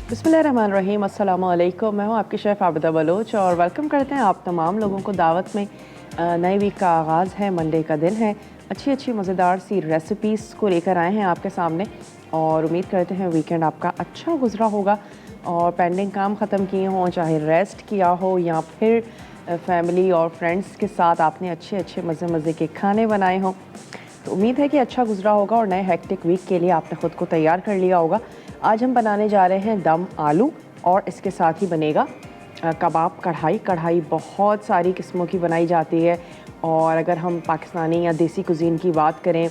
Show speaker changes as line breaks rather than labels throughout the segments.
बिस्मिल्लाहिर्रहमानिर्रहीम, अस्सलामु अलैकुम। मैं हूँ आपकी शेफ़ आबिदा बलोच और वेलकम करते हैं आप तमाम लोगों को दावत में। नए वीक का आगाज़ है, मंडे का दिन है। अच्छी अच्छी मज़ेदार सी रेसिपीज़ को लेकर आए हैं आपके सामने और उम्मीद करते हैं वीकेंड आपका अच्छा गुजरा होगा और पेंडिंग काम ख़त्म किए हों, चाहे रेस्ट किया हो या फिर फैमिली और फ्रेंड्स के साथ आपने अच्छे अच्छे मज़े मज़े के खाने बनाए हों। तो उम्मीद है कि अच्छा गुजरा होगा और नए हेक्टिक वीक के लिए आपने ख़ुद को तैयार कर लिया होगा। आज हम बनाने जा रहे हैं दम आलू और इसके साथ ही बनेगा कबाब कढ़ाई। कढ़ाई बहुत सारी किस्मों की बनाई जाती है और अगर हम पाकिस्तानी या देसी कुज़ीन की बात करें,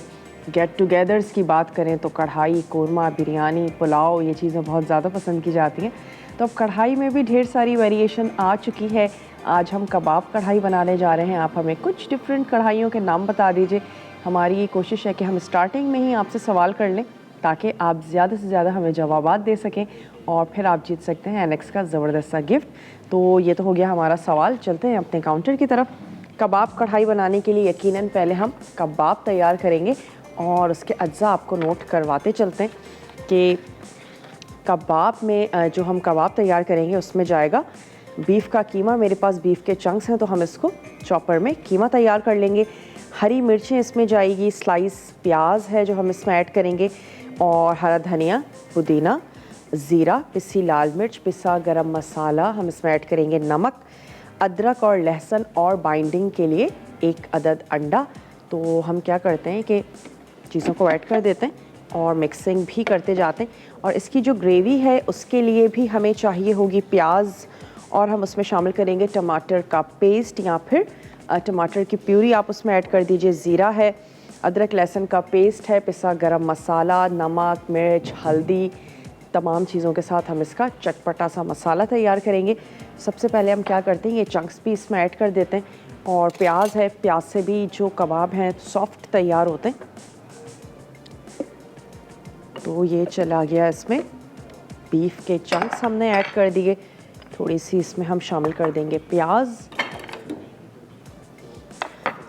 गेट टुगेदर्स की बात करें तो कढ़ाई, कोरमा, बिरयानी, पुलाव ये चीज़ें बहुत ज़्यादा पसंद की जाती हैं। तो अब कढ़ाई में भी ढेर सारी वेरिएशन आ चुकी है। आज हम कबाब कढ़ाई बनाने जा रहे हैं। आप हमें कुछ डिफरेंट कढ़ाइयों के नाम बता दीजिए। हमारी ये कोशिश है कि हम स्टार्टिंग में ही आपसे सवाल कर लें ताकि आप ज़्यादा से ज़्यादा हमें जवाबात दे सकें और फिर आप जीत सकते हैं एनेक्स का ज़बरदस्त सा गिफ्ट। तो ये तो हो गया हमारा सवाल। चलते हैं अपने काउंटर की तरफ। कबाब कढ़ाई बनाने के लिए यकीनन पहले हम कबाब तैयार करेंगे और उसके अज्जा आपको नोट करवाते चलते हैं कि कबाब में जो हम कबाब तैयार करेंगे उसमें जाएगा बीफ का कीमा। मेरे पास बीफ के चंक्स हैं तो हम इसको चॉपर में कीमा तैयार कर लेंगे। हरी मिर्चें इसमें जाएगी, स्लाइस प्याज है जो हम इसमें ऐड करेंगे और हरा धनिया, पुदीना, ज़ीरा, पिसी लाल मिर्च, पिसा गरम मसाला हम इसमें ऐड करेंगे, नमक, अदरक और लहसुन और बाइंडिंग के लिए एक अदद अंडा। तो हम क्या करते हैं कि चीज़ों को ऐड कर देते हैं और मिक्सिंग भी करते जाते हैं। और इसकी जो ग्रेवी है उसके लिए भी हमें चाहिए होगी प्याज और हम उसमें शामिल करेंगे टमाटर का पेस्ट या फिर टमाटर की प्यूरी आप उसमें ऐड कर दीजिए। ज़ीरा है, अदरक लहसुन का पेस्ट है, पिसा गरम मसाला, नमक, मिर्च, हल्दी, तमाम चीज़ों के साथ हम इसका चटपटा सा मसाला तैयार करेंगे। सबसे पहले हम क्या करते हैं, ये चंक्स भी इसमें ऐड कर देते हैं और प्याज है, प्याज से भी जो कबाब हैं सॉफ्ट तैयार होते हैं। तो ये चला गया इसमें बीफ के चंक्स हमने ऐड कर दिए। थोड़ी सी इसमें हम शामिल कर देंगे प्याज,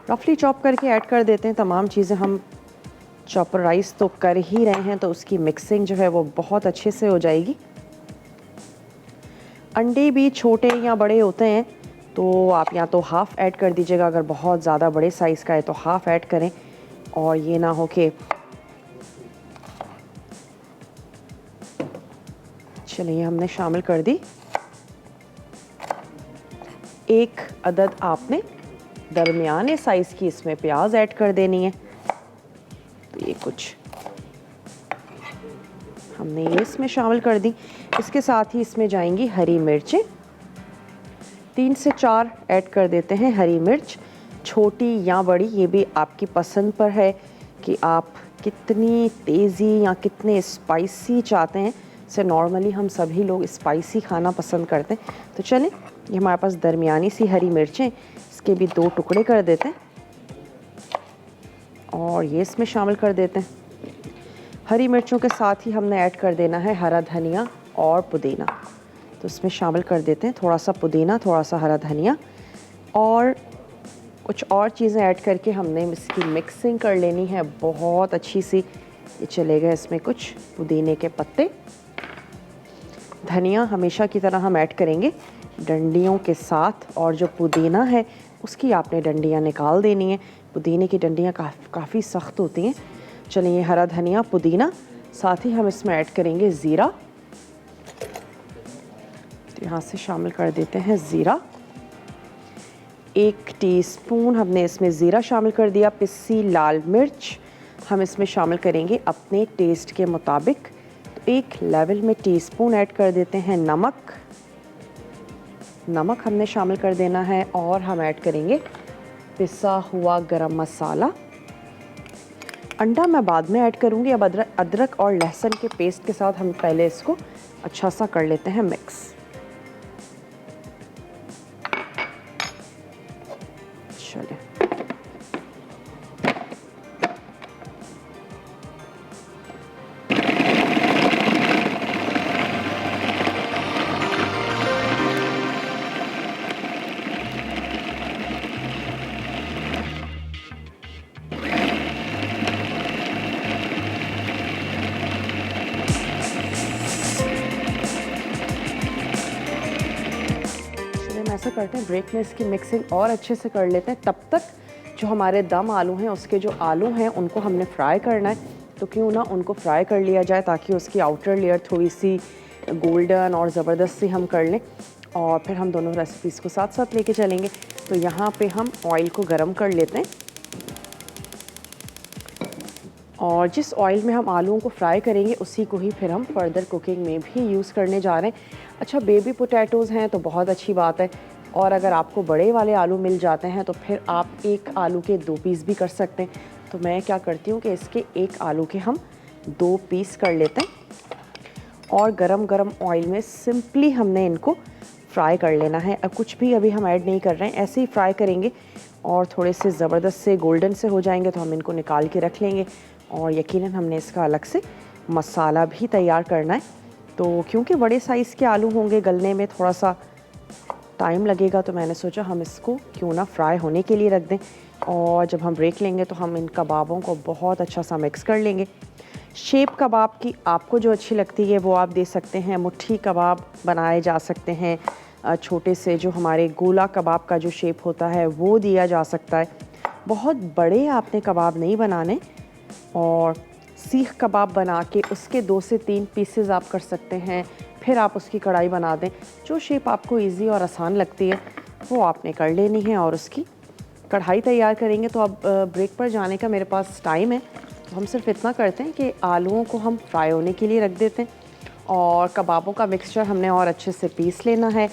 रफली चॉप करके ऐड कर देते हैं। तमाम चीज़ें हम चॉपर राइस तो कर ही रहे हैं तो उसकी मिक्सिंग जो है वो बहुत अच्छे से हो जाएगी। अंडे भी छोटे या बड़े होते हैं तो आप या तो हाफ़ ऐड कर दीजिएगा, अगर बहुत ज़्यादा बड़े साइज़ का है तो हाफ़ ऐड करें और ये ना हो कि चलिए हमने शामिल कर दी। एक अदद आपने दरमियाने साइज़ की इसमें प्याज ऐड कर देनी है। तो ये कुछ हमने ये इसमें शामिल कर दी। इसके साथ ही इसमें जाएंगी हरी मिर्चें, 3 से 4 ऐड कर देते हैं हरी मिर्च, छोटी या बड़ी ये भी आपकी पसंद पर है कि आप कितनी तेज़ी या कितने स्पाइसी चाहते हैं। से नॉर्मली हम सभी लोग स्पाइसी खाना पसंद करते हैं। तो चलें, ये हमारे पास दरमियानी सी हरी मिर्चें, इसके भी 2 टुकड़े कर देते हैं और ये इसमें शामिल कर देते हैं। हरी मिर्चों के साथ ही हमने ऐड कर देना है हरा धनिया और पुदीना। तो इसमें शामिल कर देते हैं थोड़ा सा पुदीना, थोड़ा सा हरा धनिया और कुछ और चीज़ें ऐड करके हमने इसकी मिक्सिंग कर लेनी है बहुत अच्छी सी। ये चलेगा इसमें कुछ पुदीने के पत्ते, धनिया हमेशा की तरह हम ऐड करेंगे डंडियों के साथ और जो पुदीना है उसकी आपने डंडियाँ निकाल देनी है। पुदीने की डंडियाँ काफ़ी सख्त होती हैं। चलिए हरा धनिया, पुदीना, साथ ही हम इसमें ऐड करेंगे ज़ीरा। तो यहाँ से शामिल कर देते हैं ज़ीरा, 1 टीस्पून हमने इसमें ज़ीरा शामिल कर दिया। पिसी लाल मिर्च हम इसमें शामिल करेंगे अपने टेस्ट के मुताबिक। तो 1 लेवल में टीस्पून ऐड कर देते हैं नमक, नमक हमने शामिल कर देना है और हम ऐड करेंगे पिसा हुआ गरम मसाला। अंडा मैं बाद में ऐड करूँगी। अब अदरक और लहसुन के पेस्ट के साथ हम पहले इसको अच्छा सा कर लेते हैं मिक्स। चलिए ऐसा करते हैं, ब्रेक में इसकी मिक्सिंग और अच्छे से कर लेते हैं। तब तक जो हमारे दम आलू हैं, उसके जो आलू हैं उनको हमने फ्राई करना है, तो क्यों ना उनको फ्राई कर लिया जाए ताकि उसकी आउटर लेयर थोड़ी सी गोल्डन और ज़बरदस्त सी हम कर लें, और फिर हम दोनों रेसिपीज़ को साथ साथ लेके चलेंगे। तो यहाँ पे हम ऑयल को गरम कर लेते हैं, और जिस ऑयल में हम आलूओं को फ्राई करेंगे उसी को ही फिर हम फर्दर कुकिंग में भी यूज़ करने जा रहे हैं। अच्छा, बेबी पोटैटोज़ हैं तो बहुत अच्छी बात है, और अगर आपको बड़े वाले आलू मिल जाते हैं तो फिर आप एक आलू के 2 पीस भी कर सकते हैं। तो मैं क्या करती हूँ कि इसके एक आलू के हम 2 पीस कर लेते हैं, और गरम गरम ऑयल में सिंपली हमने इनको फ्राई कर लेना है। अब कुछ भी अभी हम ऐड नहीं कर रहे हैं, ऐसे ही फ्राई करेंगे और थोड़े से ज़बरदस्त से गोल्डन से हो जाएंगे तो हम इनको निकाल के रख लेंगे। और यकीनन हमने इसका अलग से मसाला भी तैयार करना है, तो क्योंकि बड़े साइज़ के आलू होंगे, गलने में थोड़ा सा टाइम लगेगा, तो मैंने सोचा हम इसको क्यों ना फ्राई होने के लिए रख दें, और जब हम ब्रेक लेंगे तो हम इन कबाबों को बहुत अच्छा सा मिक्स कर लेंगे। शेप कबाब की आपको जो अच्छी लगती है वो आप दे सकते हैं, मुट्ठी कबाब बनाए जा सकते हैं, छोटे से जो हमारे गोला कबाब का जो शेप होता है वो दिया जा सकता है। बहुत बड़े आपने कबाब नहीं बनाने, और सीख कबाब बना के उसके 2 से 3 पीसेस आप कर सकते हैं, फिर आप उसकी कढ़ाई बना दें। जो शेप आपको इजी और आसान लगती है वो आपने कर लेनी है, और उसकी कढ़ाई तैयार करेंगे। तो अब ब्रेक पर जाने का मेरे पास टाइम है, तो हम सिर्फ इतना करते हैं कि आलूओं को हम फ्राई होने के लिए रख देते हैं, और कबाबों का मिक्सचर हमने और अच्छे से पीस लेना है।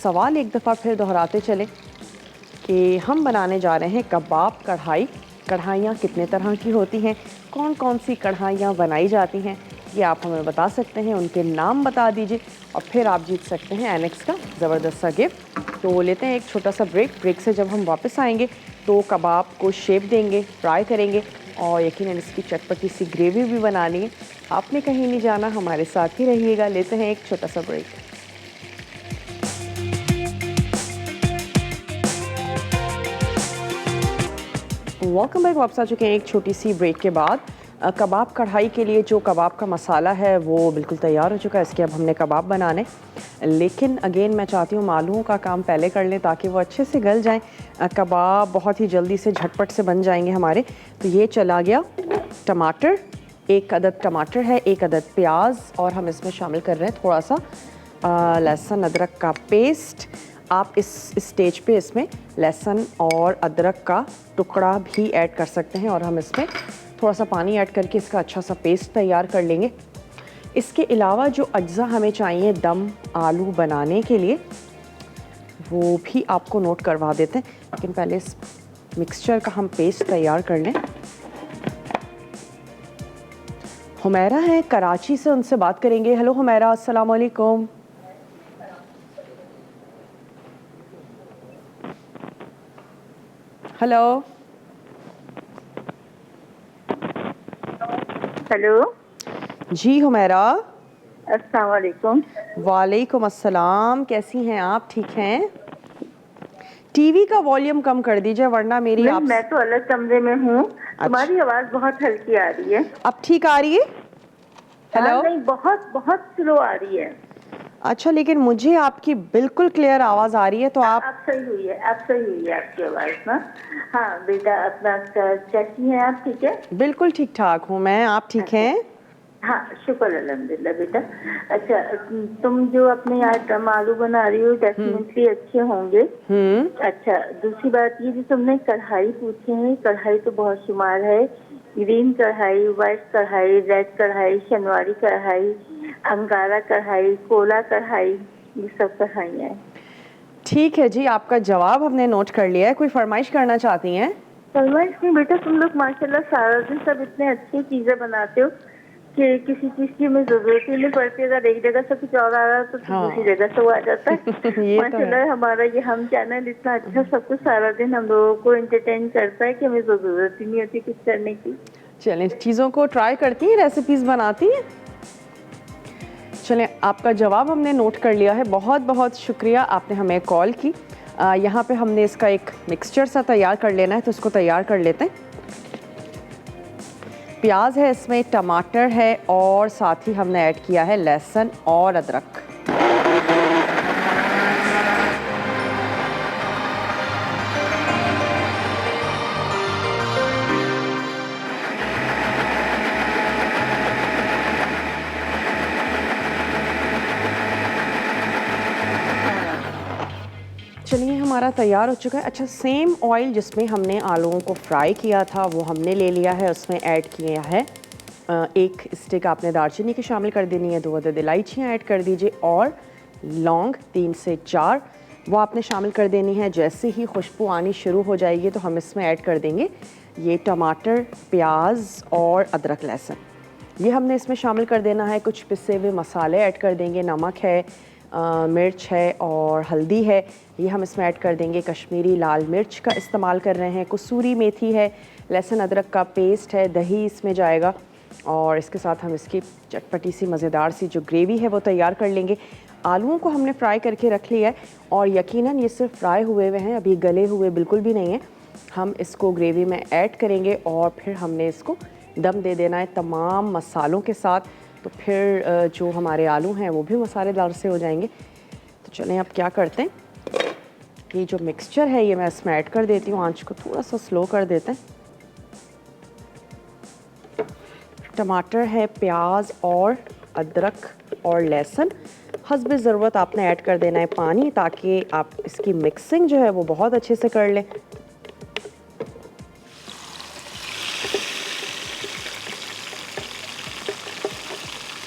सवाल एक दफ़ा फिर दोहराते चले कि हम बनाने जा रहे हैं कबाब कढ़ाई। कढ़ाइयाँ कितने तरह की होती हैं, कौन कौन सी कढ़ाइयाँ बनाई जाती हैं, ये आप हमें बता सकते हैं, उनके नाम बता दीजिए, और फिर आप जीत सकते हैं एनेक्स का ज़बरदस्त सा गिफ्ट। तो लेते हैं एक छोटा सा ब्रेक। ब्रेक से जब हम वापस आएंगे तो कबाब को शेप देंगे, फ्राई करेंगे, और यकीनन इसकी चटपटी सी ग्रेवी भी बनानी है। आपने कहीं नहीं जाना, हमारे साथ ही रहिएगा। लेते हैं एक छोटा सा ब्रेक। Welcome back. वापस आ चुके हैं एक छोटी सी ब्रेक के बाद। कबाब कढ़ाई के लिए जो कबाब का मसाला है वो बिल्कुल तैयार हो चुका है। इसके अब हमने कबाब बनाने, लेकिन अगेन मैं चाहती हूँ आलूओं का काम पहले कर लें ताकि वो अच्छे से गल जाएं। कबाब बहुत ही जल्दी से झटपट से बन जाएंगे हमारे। तो ये चला गया टमाटर, 1 अदद टमाटर है, 1 अदद प्याज, और हम इसमें शामिल कर रहे हैं थोड़ा सा लहसुन अदरक का पेस्ट। आप इस स्टेज पे इसमें लहसुन और अदरक का टुकड़ा भी ऐड कर सकते हैं, और हम इसमें थोड़ा सा पानी ऐड करके इसका अच्छा सा पेस्ट तैयार कर लेंगे। इसके अलावा जो अज्जा हमें चाहिए दम आलू बनाने के लिए वो भी आपको नोट करवा देते हैं, लेकिन पहले इस मिक्सचर का हम पेस्ट तैयार कर लें। हुमैरा है कराची से, उनसे बात करेंगे। हेलो हुमैरा, अस्सलाम वालेकुम। हेलो
हेलो
जी हुमैरा।
अस्सलाम वालेकुम।
वालेकुम अस्सलाम, कैसी हैं आप? ठीक हैं? टीवी का वॉल्यूम कम कर दीजिए वरना मेरी आप।
मैं तो अलग कमरे में हूँ। तुम्हारी आवाज बहुत हल्की आ रही है।
अब ठीक आ रही है? हेलो?
नहीं, बहुत बहुत स्लो आ रही है।
अच्छा, लेकिन मुझे आपकी बिल्कुल क्लियर आवाज आ रही है, तो आप।
अब सही हुई है, अब सही हुई है आपकी आवाज ना। हाँ बेटा, अपना कैसी हैं आप? ठीक है,
बिल्कुल ठीक ठाक हूँ मैं, आप ठीक हैं?
हाँ शुक्र अल्हम्दुलिल्लाह बेटा। अच्छा, तुम जो अपने यहाँ दम आलू बना रही हो डेफिनेटली अच्छे होंगे। अच्छा, दूसरी बात ये जो तुमने कढ़ाई पूछे हैं, कढ़ाई तो बहुत शुमार है। ग्रीन कढ़ाई, वाइट कढ़ाई, रेड कढ़ाई, शनवारी कढ़ाई, अंगारा कढ़ाई, कोला कढ़ाई, ये सब कढ़ाइयाँ हैं।
ठीक है जी, आपका जवाब हमने नोट कर लिया है। कोई फरमाइश करना चाहती हैं?
फरमाइश नहीं बेटा, तुम लोग माशाल्लाह सारा दिन सब इतने अच्छी चीजें बनाते हो कि किसी चीज की हमें जरूरत ही नहीं पड़ती। अगर एक जगह से कुछ और आ रहा है तो दूसरी जगह से वो आ जाता है। माशाल्लाह हमारा ये हम चैनल इतना अच्छा सब कुछ सारा दिन हम लोगों को एंटरटेन करता है कि हमें जरूरत ही नहीं होती कुछ करने की।
चलें, चीज़ों को ट्राई करती हैं, रेसिपीज़ बनाती हैं। चलें, आपका जवाब हमने नोट कर लिया है। बहुत बहुत शुक्रिया, आपने हमें कॉल की। यहाँ पे हमने इसका एक मिक्सचर सा तैयार कर लेना है, तो इसको तैयार कर लेते हैं। प्याज है इसमें, टमाटर है, और साथ ही हमने ऐड किया है लहसुन और अदरक। हमारा तैयार हो चुका है। अच्छा, सेम ऑयल जिसमें हमने आलूओं को फ्राई किया था वो हमने ले लिया है, उसमें ऐड किया है 1 स्टिक आपने दालचीनी की शामिल कर देनी है, 2 अदद इलायचियाँ ऐड कर दीजिए और लौंग 3 से 4 वो आपने शामिल कर देनी है। जैसे ही खुशबू आनी शुरू हो जाएगी तो हम इसमें ऐड कर देंगे ये टमाटर, प्याज और अदरक लहसुन, ये हमने इसमें शामिल कर देना है। कुछ पिसे हुए मसाले ऐड कर देंगे, नमक है, मिर्च है और हल्दी है, ये हम इसमें ऐड कर देंगे। कश्मीरी लाल मिर्च का इस्तेमाल कर रहे हैं, कसूरी मेथी है, लहसुन अदरक का पेस्ट है, दही इसमें जाएगा और इसके साथ हम इसकी चटपटी सी मज़ेदार सी जो ग्रेवी है वो तैयार कर लेंगे। आलूओं को हमने फ्राई करके रख लिया है और यकीनन ये सिर्फ फ्राई हुए हुए हैं, अभी गले हुए बिल्कुल भी नहीं है। हम इसको ग्रेवी में ऐड करेंगे और फिर हमने इसको दम दे देना है तमाम मसालों के साथ, तो फिर जो हमारे आलू हैं वो भी मसालेदार से हो जाएंगे। तो चलें अब क्या करते हैं, ये जो मिक्सचर है ये मैं इसमें ऐड कर देती हूँ। आंच को थोड़ा सा स्लो कर देते हैं। टमाटर है, प्याज और अदरक और लहसुन, हस्ब ज़रूरत आपने ऐड कर देना है पानी, ताकि आप इसकी मिक्सिंग जो है वो बहुत अच्छे से कर लें।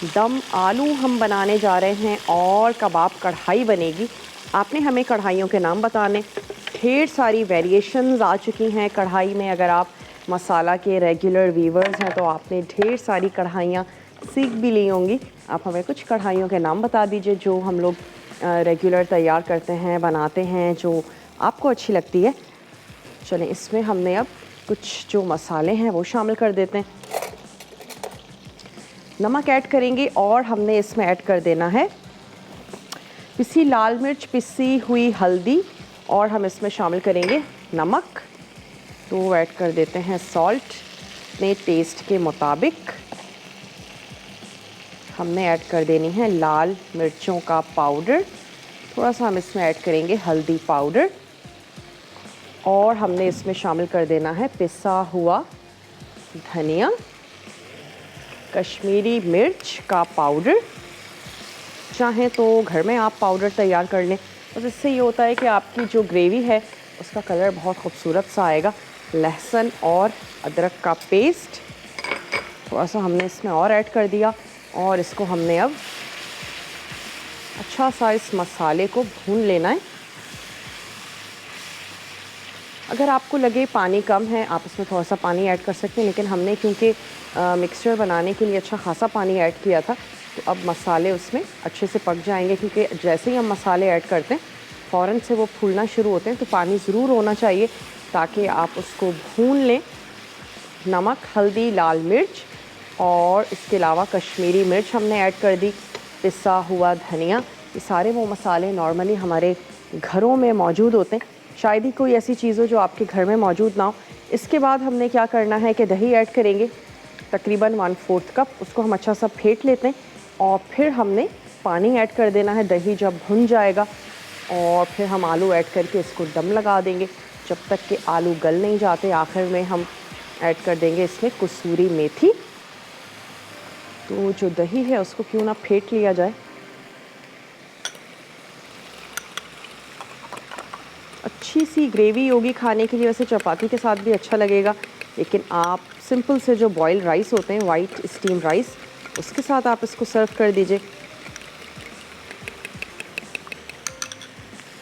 दम आलू हम बनाने जा रहे हैं और कबाब कढ़ाई बनेगी। आपने हमें कढ़ाइयों के नाम बताने, ढेर सारी वेरिएशंस आ चुकी हैं कढ़ाई में। अगर आप मसाला के रेगुलर व्यूअर्स हैं तो आपने ढेर सारी कढ़ाइयाँ सीख भी ली होंगी। आप हमें कुछ कढ़ाइयों के नाम बता दीजिए जो हम लोग रेगुलर तैयार करते हैं, बनाते हैं, जो आपको अच्छी लगती है। चलें, इसमें हमने अब कुछ जो मसाले हैं वो शामिल कर देते हैं। नमक ऐड करेंगे और हमने इसमें ऐड कर देना है पिसी लाल मिर्च, पिसी हुई हल्दी और हम इसमें शामिल करेंगे नमक। तो ऐड कर देते हैं सॉल्ट अपने टेस्ट के मुताबिक। हमने ऐड कर देनी है लाल मिर्चों का पाउडर, थोड़ा सा हम इसमें ऐड करेंगे हल्दी पाउडर और हमने इसमें शामिल कर देना है पिसा हुआ धनिया, कश्मीरी मिर्च का पाउडर। चाहें तो घर में आप पाउडर तैयार कर लें, बस इससे ये होता है कि आपकी जो ग्रेवी है उसका कलर बहुत खूबसूरत सा आएगा। लहसुन और अदरक का पेस्ट थोड़ा सा हमने इसमें और ऐड कर दिया और इसको हमने अब अच्छा सा इस मसाले को भून लेना है। अगर आपको लगे पानी कम है आप इसमें थोड़ा सा पानी ऐड कर सकते हैं, लेकिन हमने क्योंकि मिक्सचर बनाने के लिए अच्छा खासा पानी ऐड किया था तो अब मसाले उसमें अच्छे से पक जाएंगे, क्योंकि जैसे ही हम मसाले ऐड करते हैं फ़ौरन से वो फूलना शुरू होते हैं। तो पानी ज़रूर होना चाहिए ताकि आप उसको भून लें। नमक, हल्दी, लाल मिर्च और इसके अलावा कश्मीरी मिर्च हमने ऐड कर दी, पिसा हुआ धनिया, ये सारे वो मसाले नॉर्मली हमारे घरों में मौजूद होते हैं, शायद ही कोई ऐसी चीज़ हो जो आपके घर में मौजूद ना हो। इसके बाद हमने क्या करना है कि दही ऐड करेंगे, तकरीबन 1/4 कप, उसको हम अच्छा सा फेंट लेते हैं और फिर हमने पानी ऐड कर देना है। दही जब भुन जाएगा और फिर हम आलू ऐड करके इसको दम लगा देंगे जब तक कि आलू गल नहीं जाते। आखिर में हम ऐड कर देंगे इसमें कसूरी मेथी। तो जो दही है उसको क्यों ना फेंट लिया जाए। अच्छी सी ग्रेवी होगी, खाने के लिए वैसे चपाती के साथ भी अच्छा लगेगा, लेकिन आप सिंपल से जो बॉयल राइस होते हैं, वाइट स्टीम राइस, उसके साथ आप इसको सर्व कर दीजिए।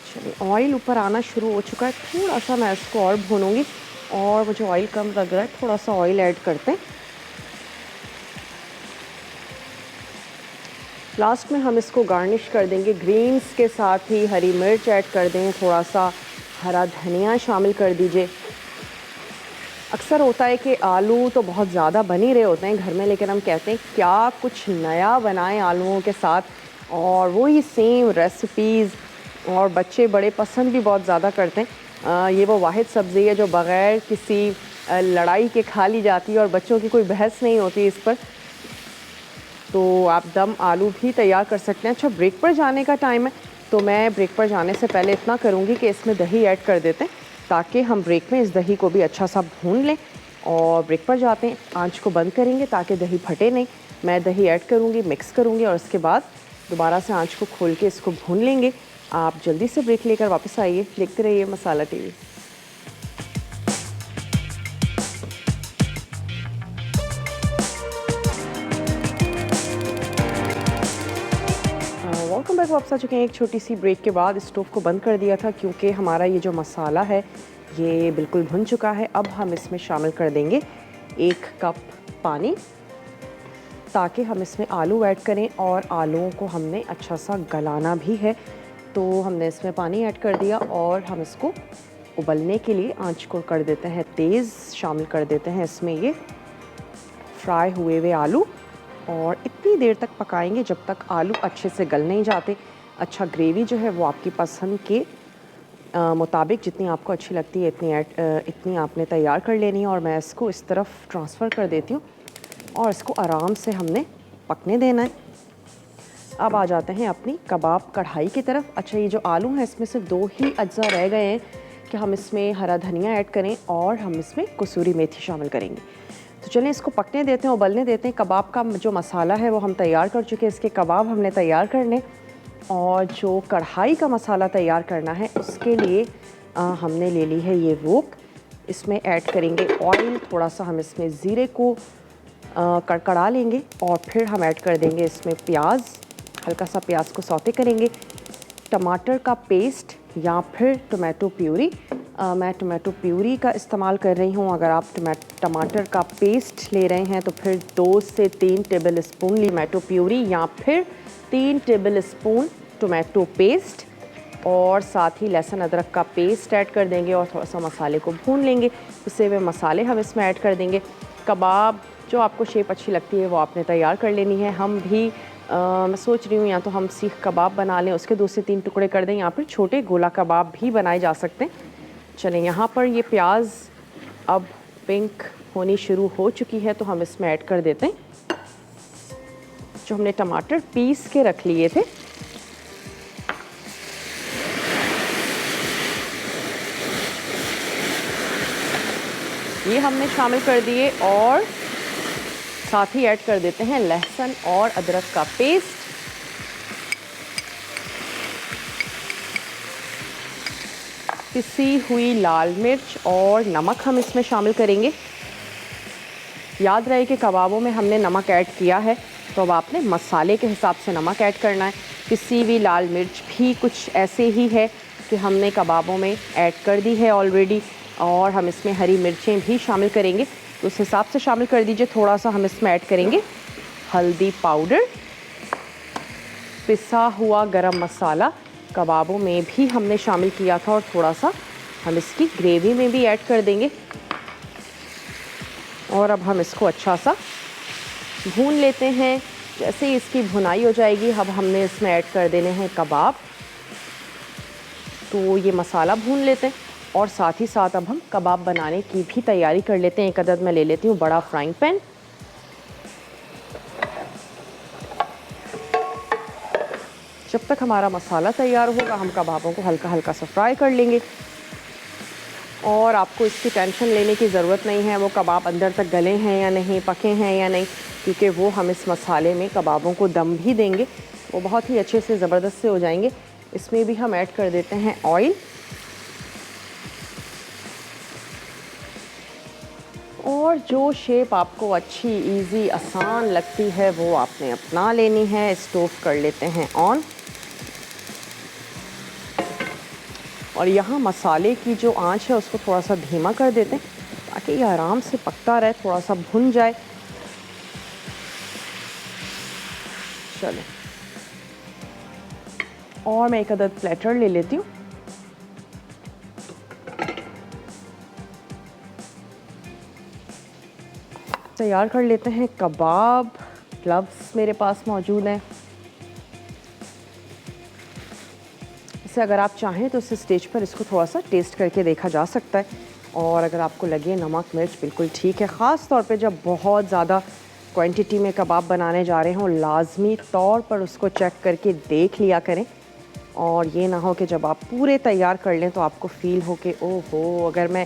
चलिए, ऑयल ऊपर आना शुरू हो चुका है, थोड़ा सा मैं इसको और भूनूंगी और मुझे ऑयल कम लग रहा है, थोड़ा सा ऑयल ऐड करते हैं। लास्ट में हम इसको गार्निश कर देंगे ग्रीन्स के साथ ही, हरी मिर्च ऐड कर दें, थोड़ा सा हरा धनिया शामिल कर दीजिए। अक्सर होता है कि आलू तो बहुत ज़्यादा बन ही रहे होते हैं घर में, लेकिन हम कहते हैं क्या कुछ नया बनाएं आलूओं के साथ, और वही सेम रेसिपीज़, और बच्चे बड़े पसंद भी बहुत ज़्यादा करते हैं। ये वो वाहिद सब्ज़ी है जो बग़ैर किसी लड़ाई के खा ली जाती है और बच्चों की कोई बहस नहीं होती इस पर। तो आप दम आलू भी तैयार कर सकते हैं। अच्छा, ब्रेक पर जाने का टाइम है, तो मैं ब्रेक पर जाने से पहले इतना करूँगी कि इसमें दही ऐड कर देते हैं ताकि हम ब्रेक में इस दही को भी अच्छा सा भून लें। और ब्रेक पर जाते हैं, आंच को बंद करेंगे ताकि दही फटे नहीं। मैं दही ऐड करूँगी, मिक्स करूँगी और उसके बाद दोबारा से आंच को खोल के इसको भून लेंगे आप जल्दी से ब्रेक लेकर वापस आइए, देखते रहिए मसाला टीवी। Welcome back. वापस आ चुके हैं एक छोटी सी ब्रेक के बाद। स्टोव को बंद कर दिया था क्योंकि हमारा ये जो मसाला है ये बिल्कुल भुन चुका है। अब हम इसमें शामिल कर देंगे 1 कप पानी, ताकि हम इसमें आलू ऐड करें और आलूओं को हमने अच्छा सा गलाना भी है। तो हमने इसमें पानी ऐड कर दिया और हम इसको उबलने के लिए आंच को कर देते हैं तेज़। शामिल कर देते हैं इसमें ये फ्राई हुए हुए आलू और इतनी देर तक पकाएंगे जब तक आलू अच्छे से गल नहीं जाते। अच्छा, ग्रेवी जो है वो आपकी पसंद के मुताबिक जितनी आपको अच्छी लगती है इतनी आपने तैयार कर लेनी है। और मैं इसको इस तरफ ट्रांसफ़र कर देती हूँ और इसको आराम से हमने पकने देना है। अब आ जाते हैं अपनी कबाब कढ़ाई की तरफ। अच्छा, ये जो आलू हैं इसमें सिर्फ 2 ही अज्जा रह गए हैं कि हम इसमें हरा धनिया ऐड करें और हम इसमें कसूरी मेथी शामिल करेंगे। तो चलें इसको पकने देते हैं, उबलने देते हैं। कबाब का जो मसाला है वो हम तैयार कर चुके हैं, इसके कबाब हमने तैयार करने। और जो कढ़ाई का मसाला तैयार करना है उसके लिए हमने ले ली है ये वोक। इसमें ऐड करेंगे ऑयल, थोड़ा सा हम इसमें ज़ीरे को कड़कड़ा लेंगे और फिर हम ऐड कर देंगे इसमें प्याज। हल्का सा प्याज को सौते करेंगे। टमाटर का पेस्ट या फिर टोमेटो प्यूरी, मैं टोमेटो प्यूरी का इस्तेमाल कर रही हूँ। अगर आप टमाटर का पेस्ट ले रहे हैं तो फिर 2 से 3 टेबल स्पून टोमेटो प्यूरी या फिर 3 टेबल स्पून टोमेटो पेस्ट, और साथ ही लहसुन अदरक का पेस्ट ऐड कर देंगे और थोड़ा सा मसाले को भून लेंगे। पिसे हुए मसाले हम इसमें ऐड कर देंगे। कबाब जो आपको शेप अच्छी लगती है वो आपने तैयार कर लेनी है। हम भी मैं सोच रही हूँ या तो हम सीख कबाब बना लें, उसके 2 से 3 टुकड़े कर दें, या फिर छोटे गोला कबाब भी बनाए जा सकते हैं। चलें, यहाँ पर ये प्याज अब पिंक होनी शुरू हो चुकी है तो हम इसमें ऐड कर देते हैं जो हमने टमाटर पीस के रख लिए थे। ये हमने शामिल कर दिए और साथ ही ऐड कर देते हैं लहसुन और अदरक का पेस्ट। पिसी हुई लाल मिर्च और नमक हम इसमें शामिल करेंगे। याद रहे कि कबाबों में हमने नमक ऐड किया है तो अब आपने मसाले के हिसाब से नमक ऐड करना है। पिसी हुई लाल मिर्च भी कुछ ऐसे ही है कि हमने कबाबों में ऐड कर दी है ऑलरेडी, और हम इसमें हरी मिर्चें भी शामिल करेंगे तो उस हिसाब से शामिल कर दीजिए। थोड़ा सा हम इसमें ऐड करेंगे हल्दी पाउडर, पिसा हुआ गरम मसाला कबाबों में भी हमने शामिल किया था और थोड़ा सा हम इसकी ग्रेवी में भी ऐड कर देंगे। और अब हम इसको अच्छा सा भून लेते हैं। जैसे ही इसकी भुनाई हो जाएगी अब हमने इसमें ऐड कर देने हैं कबाब। तो ये मसाला भून लेते हैं और साथ ही साथ अब हम कबाब बनाने की भी तैयारी कर लेते हैं। एक अदद मैं ले लेती हूँ बड़ा फ्राइंग पैन। जब तक हमारा मसाला तैयार होगा हम कबाबों को हल्का हल्का सा फ्राई कर लेंगे। और आपको इसकी टेंशन लेने की ज़रूरत नहीं है वो कबाब अंदर तक गले हैं या नहीं, पके हैं या नहीं, क्योंकि वो हम इस मसाले में कबाबों को दम भी देंगे, वो बहुत ही अच्छे से ज़बरदस्त से हो जाएंगे। इसमें भी हम ऐड कर देते हैं ऑयल। और जो शेप आपको अच्छी, इजी, आसान लगती है वो आपने अपना लेनी है। स्टोव कर लेते हैं ऑन। और यहाँ मसाले की जो आंच है उसको थोड़ा सा धीमा कर देते हैं ताकि ये आराम से पकता रहे, थोड़ा सा भुन जाए। चलें, और मैं एक अदद प्लेटर ले लेती हूँ। तैयार कर लेते हैं कबाब। ग्लव्स मेरे पास मौजूद हैं। इसे अगर आप चाहें तो इस स्टेज पर इसको थोड़ा सा टेस्ट करके देखा जा सकता है, और अगर आपको लगे नमक मिर्च बिल्कुल ठीक है। ख़ास तौर पे जब बहुत ज़्यादा क्वांटिटी में कबाब बनाने जा रहे हों लाजमी तौर पर उसको चेक करके देख लिया करें। और ये ना हो कि जब आप पूरे तैयार कर लें तो आपको फ़ील हो कि ओहो, अगर मैं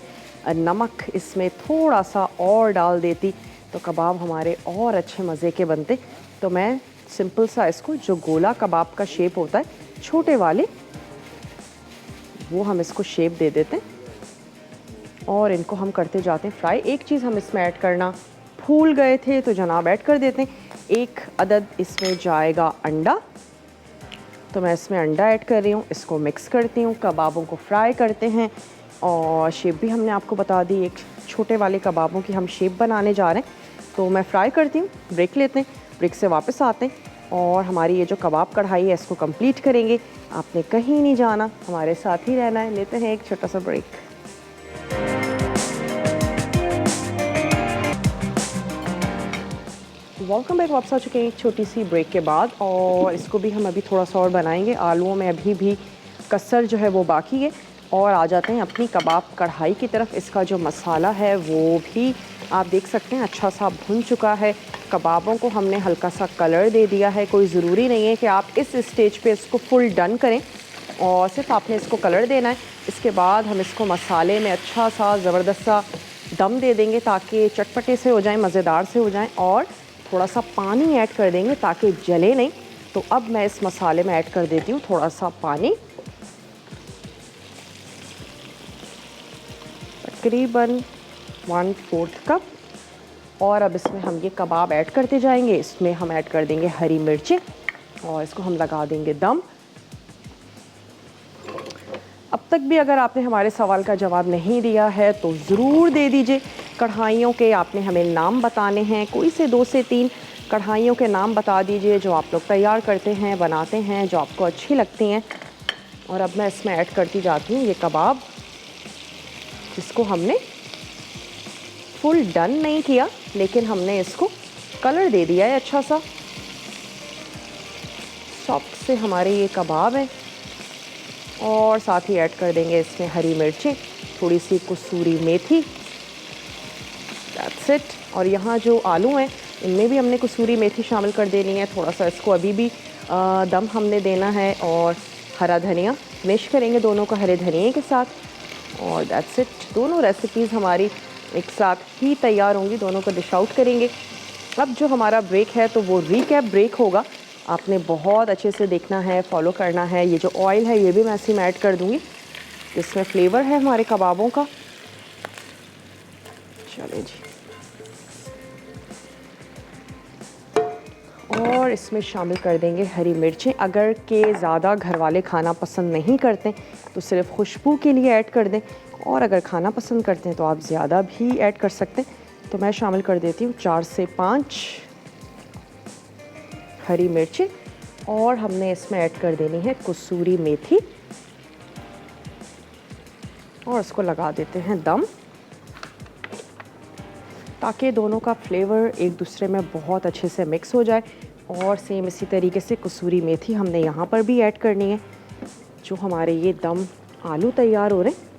नमक इसमें थोड़ा सा और डाल देती तो कबाब हमारे और अच्छे मज़े के बनते। तो मैं सिंपल सा इसको, जो गोला कबाब का शेप होता है छोटे वाले, वो हम इसको शेप दे देते हैं और इनको हम करते जाते हैं फ्राई। एक चीज़ हम इसमें ऐड करना भूल गए थे तो जनाब ऐड कर देते हैं। 1 अदद इसमें जाएगा अंडा, तो मैं इसमें अंडा ऐड कर रही हूँ। इसको मिक्स करती हूँ, कबाबों को फ्राई करते हैं और शेप भी हमने आपको बता दी। एक छोटे वाले कबाबों की हम शेप बनाने जा रहे हैं, तो मैं फ्राई करती हूँ। ब्रेक लेते हैं, ब्रेक से वापस आते हैं और हमारी ये जो कबाब कढ़ाई है इसको कंप्लीट करेंगे। आपने कहीं नहीं जाना, हमारे साथ ही रहना है। लेते हैं एक छोटा सा ब्रेक। Welcome back. वापस आ चुके हैं एक छोटी सी ब्रेक के बाद और इसको भी हम अभी थोड़ा सा और बनाएंगे। आलूओं में अभी भी कसर जो है वो बाकी है। और आ जाते हैं अपनी कबाब कढ़ाई की तरफ। इसका जो मसाला है वो भी आप देख सकते हैं अच्छा सा भुन चुका है। कबाबों को हमने हल्का सा कलर दे दिया है। कोई ज़रूरी नहीं है कि आप इस स्टेज पे इसको फुल डन करें और सिर्फ आपने इसको कलर देना है। इसके बाद हम इसको मसाले में अच्छा सा ज़बरदस्त सा दम दे देंगे ताकि चटपटे से हो जाएं, मज़ेदार से हो जाएं। और थोड़ा सा पानी ऐड कर देंगे ताकि जले नहीं। तो अब मैं इस मसाले में ऐड कर देती हूँ थोड़ा सा पानी, तकरीबन 1/4 कप। और अब इसमें हम ये कबाब ऐड करते जाएंगे। इसमें हम ऐड कर देंगे हरी मिर्चें और इसको हम लगा देंगे दम। अब तक भी अगर आपने हमारे सवाल का जवाब नहीं दिया है तो ज़रूर दे दीजिए। कढ़ाइयों के आपने हमें नाम बताने हैं, कोई से 2 से 3 कढ़ाइयों के नाम बता दीजिए जो आप लोग तैयार करते हैं, बनाते हैं, जो आपको अच्छी लगती हैं। और अब मैं इसमें ऐड करती जाती हूँ ये कबाब, जिसको हमने फुल डन नहीं किया लेकिन हमने इसको कलर दे दिया है अच्छा सा। सॉफ्ट से हमारे ये कबाब हैं और साथ ही ऐड कर देंगे इसमें हरी मिर्चें, थोड़ी सी कसूरी मेथी। That's it. और यहाँ जो आलू हैं इनमें भी हमने कसूरी मेथी शामिल कर देनी है। थोड़ा सा इसको अभी भी दम हमने देना है। और हरा धनिया मिक्स करेंगे दोनों को हरे धनिए के साथ। और दैट्स इट। दोनों रेसिपीज़ हमारी एक साथ ही तैयार होंगी, दोनों को डिश आउट करेंगे। अब जो हमारा ब्रेक है तो वो रीकैप ब्रेक होगा। आपने बहुत अच्छे से देखना है, फॉलो करना है। ये जो ऑयल है ये भी मैं इसी में ऐड कर दूँगी, इसमें फ्लेवर है हमारे कबाबों का। चलिए जी। और इसमें शामिल कर देंगे हरी मिर्चें। अगर के ज़्यादा घर वाले खाना पसंद नहीं करते तो सिर्फ खुशबू के लिए ऐड कर दें, और अगर खाना पसंद करते हैं तो आप ज़्यादा भी ऐड कर सकते हैं। तो मैं शामिल कर देती हूँ 4 से 5 हरी मिर्चें। और हमने इसमें ऐड कर देनी है कसूरी मेथी और इसको लगा देते हैं दम, ताकि दोनों का फ्लेवर एक दूसरे में बहुत अच्छे से मिक्स हो जाए। और सेम इसी तरीके से कसूरी मेथी हमने यहाँ पर भी ऐड करनी है। जो हमारे ये दम आलू तैयार हो रहे हैं,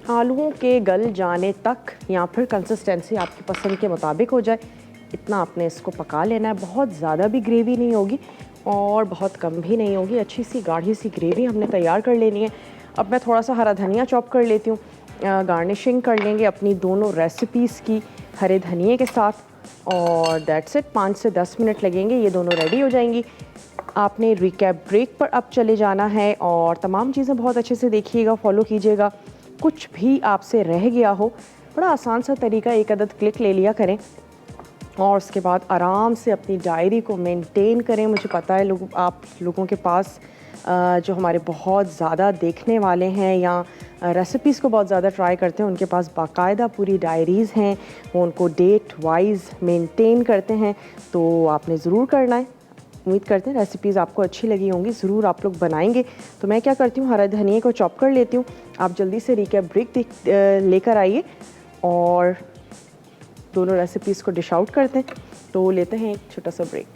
आलूओं के गल जाने तक या फिर कंसिस्टेंसी आपकी पसंद के मुताबिक हो जाए, इतना आपने इसको पका लेना है। बहुत ज़्यादा भी ग्रेवी नहीं होगी और बहुत कम भी नहीं होगी। अच्छी सी गाढ़ी सी ग्रेवी हमने तैयार कर लेनी है। अब मैं थोड़ा सा हरा धनिया चॉप कर लेती हूँ। गार्निशिंग कर लेंगे अपनी दोनों रेसिपीज़ की हरे धनिए के साथ। और दैट्स इट। 5 से 10 मिनट लगेंगे, ये दोनों रेडी हो जाएंगी। आपने रिकैप ब्रेक पर अब चले जाना है और तमाम चीज़ें बहुत अच्छे से देखिएगा, फॉलो कीजिएगा। कुछ भी आपसे रह गया हो, बड़ा आसान सा तरीका, एक अदद क्लिक ले लिया करें और उसके बाद आराम से अपनी डायरी को मेंटेन करें। मुझे पता है आप लोगों के पास जो हमारे बहुत ज़्यादा देखने वाले हैं या रेसिपीज़ को बहुत ज़्यादा ट्राई करते हैं, उनके पास बाकायदा पूरी डायरीज़ हैं, वो उनको डेट वाइज मेंटेन करते हैं। तो आपने ज़रूर करना है। उम्मीद करते हैं रेसिपीज़ आपको अच्छी लगी होंगी, ज़रूर आप लोग बनाएंगे। तो मैं क्या करती हूँ, हरा धनिया को चॉप कर लेती हूँ। आप जल्दी से रिकैप ब्रेक लेकर आइए और दोनों रेसिपीज़ को डिश आउट करते हैं। तो लेते हैं एक छोटा सा ब्रेक।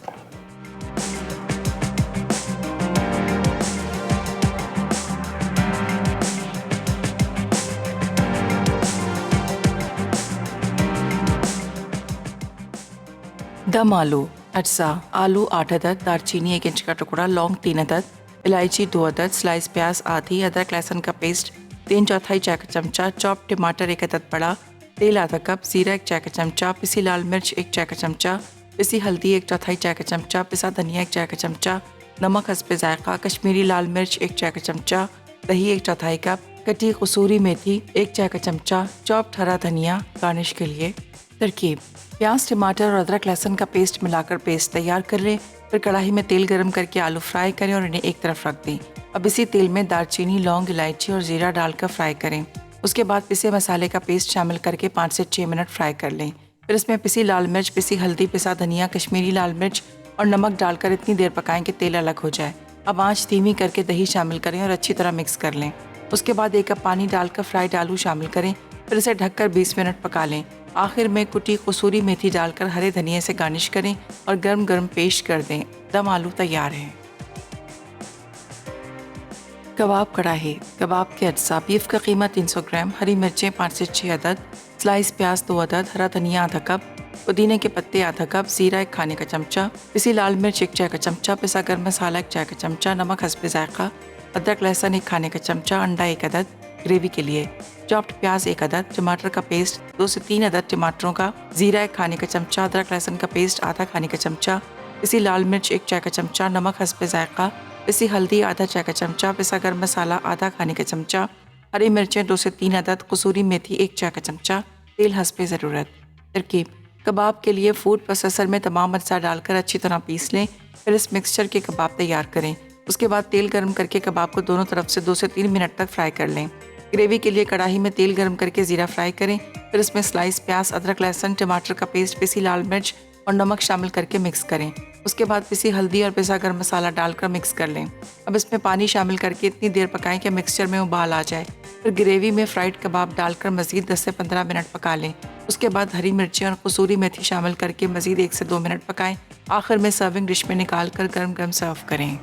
दम आलू अज्जा आलू 8 अदद, दालचीनी 1 इंच का टुकड़ा, लौंग 3 अदद, इलायची 2 अदद, स्लाइस प्याज आधी, अदरक लहसुन का पेस्ट 3/4 चाय का चमचा, चॉप टमाटर 1 अदद बड़ा, तेल आधा कप, जीरा 1 चाय का चमचा, पिसी लाल मिर्च 1 चाय का चमचा, पिसी हल्दी 1/4 चाय का चमचा, पिसा धनिया 1 चाय का चमचा, नमक हस्बे जायका, कश्मीरी लाल मिर्च 1 चाय का चमचा, दही 1 चौथाई कप, कटी कसूरी मेथी 1 चाय का चमचा, चॉप्ड हरा धनिया गार्निश के लिए। तरकीब: प्याज, टमाटर और अदरक लहसुन का पेस्ट मिलाकर पेस्ट तैयार कर लें। फिर कढ़ाई में तेल गरम करके आलू फ्राई करें और इन्हें एक तरफ रख दें। अब इसी तेल में दालचीनी, लौंग, इलायची और जीरा डालकर फ्राई करें। उसके बाद पिसे मसाले का पेस्ट शामिल करके 5 से 6 मिनट फ्राई कर लें। फिर इसमें पिसी लाल मिर्च, पिसी हल्दी, पिसा धनिया, कश्मीरी लाल मिर्च और नमक डालकर इतनी देर पकाएं कि तेल अलग हो जाए। अब आंच धीमी करके दही शामिल करें और अच्छी तरह मिक्स कर लें। उसके बाद 1 कप पानी डालकर फ्राइड आलू शामिल करें। फिर इसे ढककर 20 मिनट पका लें। आखिर में कुटी कसूरी मेथी डालकर हरे धनिया से गार्निश करें और गर्म गर्म पेश कर दें। दम आलू तैयार है। कबाब कढ़ाई। कबाब के अज्जा: बीफ का कीमा 300 ग्राम, हरी मिर्चें 5 से 6 अदद, स्लाइस प्याज 2 अदद, हरा धनिया आधा कप, पुदीने के पत्ते आधा कप, जीरा 1 खाने का चमचा, पिसी लाल मिर्च 1 चाय का चमचा, पिसा गर्म मसाला 1 चाय का चमचा, नमक हस्बे जायका, अदरक लहसुन 1 खाने का चमचा, अंडा 1 अदद। ग्रेवी के लिए: चॉप्ड प्याज 1 अदद, टमाटर का पेस्ट 2 से 3 अदद टमाटरों का, जीरा 1 खाने का चमचा, अदरक लहसुन का पेस्ट आधा खाने का चमचा, पिसी लाल मिर्च 1 चाय का चमचा, नमक हस्बे जायका, पिसी हल्दी आधा चाय का चमचा, पिसा गर्म मसाला आधा खाने का चमचा, हरी मिर्चें 2 से 3 अदद, कसूरी मेथी 1 चाय का चमचा, तेल हस्बे ज़रूरत। तरकीब: कबाब के लिए फूड प्रोसेसर में तमाम अज्जा डालकर अच्छी तरह पीस लें। फिर इस मिक्सचर के कबाब तैयार करें। उसके बाद तेल गर्म करके कबाब को दोनों तरफ से 2 से 3 मिनट तक फ्राई कर लें। ग्रेवी के लिए कढ़ाई में तेल गर्म करके जीरा फ्राई करें। फिर इसमें स्लाइस प्याज, अदरक लहसुन, टमाटर का पेस्ट, पिसी लाल मिर्च और नमक शामिल करके मिक्स करें। उसके बाद पिसी हल्दी और पिसा गर्म मसाला डालकर मिक्स कर लें। अब इसमें पानी शामिल करके इतनी देर पकाएं कि मिक्सचर में उबाल आ जाए। फिर ग्रेवी में फ्राइड कबाब डालकर मज़ीद 10 से 15 मिनट पका लें। उसके बाद हरी मिर्चें और कसूरी मेथी शामिल करके मज़ीद 1 से 2 मिनट पकाएं। आखिर में सर्विंग डिश में निकाल कर गर्म गर्म सर्व करें।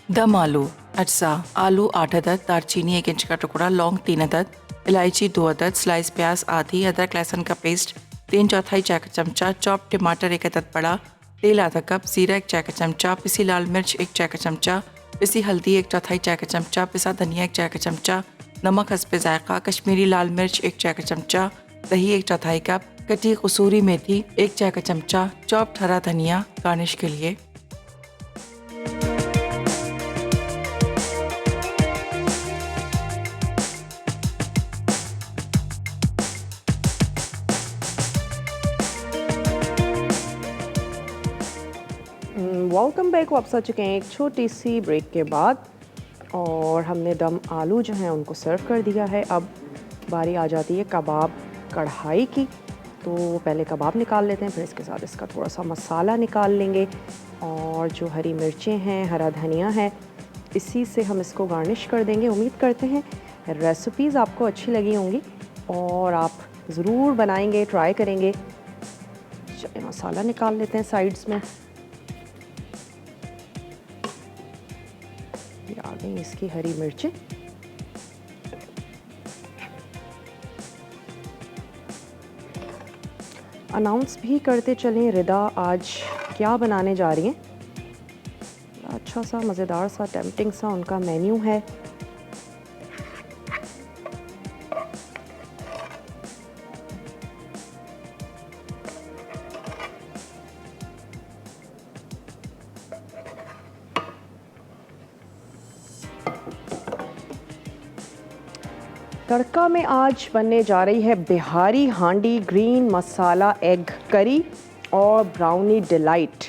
दम आलू। अज्जा: आलू 8 अदद, दालचीनी 1 इंच का टुकड़ा, लौंग 3 अदद, इलायची 2 अदद, स्लाइस प्याज आधी, अदरक लहसुन का पेस्ट 3 चौथाई चाय का चमचा, चॉप टमाटर 1 अदद बड़ा, तेल आधा कप, जीरा 1 चाय का चमचा, पिसी लाल मिर्च 1 चाय का चमचा, पिसी हल्दी 1 चौथाई चाय का चमचा, पिसा धनिया 1 चाय का चमचा, नमक हस्बे जायका, कश्मीरी लाल मिर्च 1 चाय का चमचा, दही 1 चौथाई कप, कटी कसूरी मेथी 1 चाय का चमचा, चॉप्ड हरा धनिया गार्निश के लिए।
Welcome back. वापस आ चुके हैं एक छोटी सी ब्रेक के बाद और हमने दम आलू जो हैं उनको सर्व कर दिया है। अब बारी आ जाती है कबाब कढ़ाई की। तो पहले कबाब निकाल लेते हैं, फिर इसके साथ इसका थोड़ा सा मसाला निकाल लेंगे और जो हरी मिर्चें हैं, हरा धनिया है, इसी से हम इसको गार्निश कर देंगे। उम्मीद करते हैं रेसिपीज़ आपको अच्छी लगी होंगी और आप ज़रूर बनाएंगे, ट्राई करेंगे। चलिए मसाला निकाल लेते हैं साइड्स में। ये आ गई इसकी हरी मिर्चें। अनाउंस भी करते चलें रिदा आज क्या बनाने जा रही हैं। अच्छा सा मज़ेदार सा टेम्पटिंग सा उनका मेन्यू है। तड़का में आज बनने जा रही है बिहारी हांडी ग्रीन मसाला एग करी और ब्राउनी डिलाइट।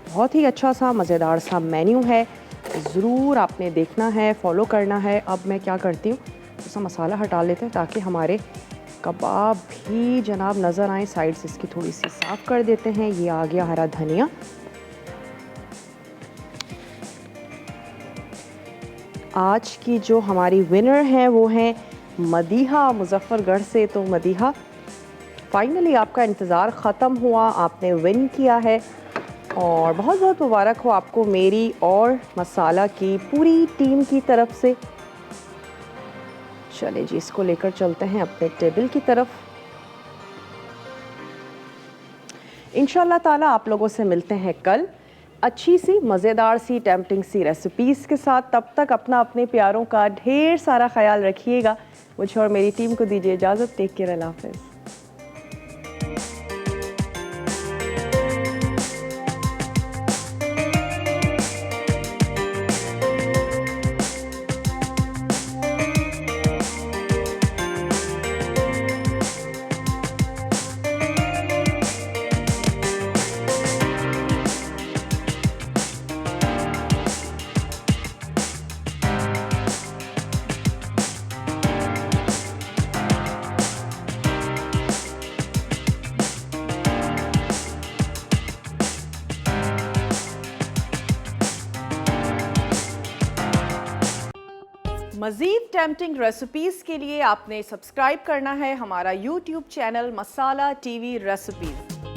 बहुत ही अच्छा सा मज़ेदार सा मेन्यू है, ज़रूर आपने देखना है, फॉलो करना है। अब मैं क्या करती हूँ, थोड़ा मसाला हटा लेते हैं ताकि हमारे कबाब भी जनाब नज़र आए। साइड्स इसकी थोड़ी सी साफ़ कर देते हैं। ये आ गया हरा धनिया। आज की जो हमारी विनर हैं वो हैं मदीहा मुजफ्फरगढ़ से। तो मदीहा, फाइनली आपका इंतज़ार ख़त्म हुआ, आपने विन किया है और बहुत बहुत मुबारक हो आपको मेरी और मसाला की पूरी टीम की तरफ से। चलिए जी, इसको लेकर चलते हैं अपने टेबल की तरफ। इंशाल्लाह ताला आप लोगों से मिलते हैं कल अच्छी सी मज़ेदार सी टेम्पटिंग सी रेसिपीज़ के साथ। तब तक अपना अपने प्यारों का ढेर सारा ख्याल रखिएगा। मुझे और मेरी टीम को दीजिए इजाज़त। टेक केयर, अल्लाह हाफ़िज़। मज़ीद टेम्पटिंग रेसिपीज़ के लिए आपने सब्सक्राइब करना है हमारा YouTube चैनल मसाला TV रेसिपीज़।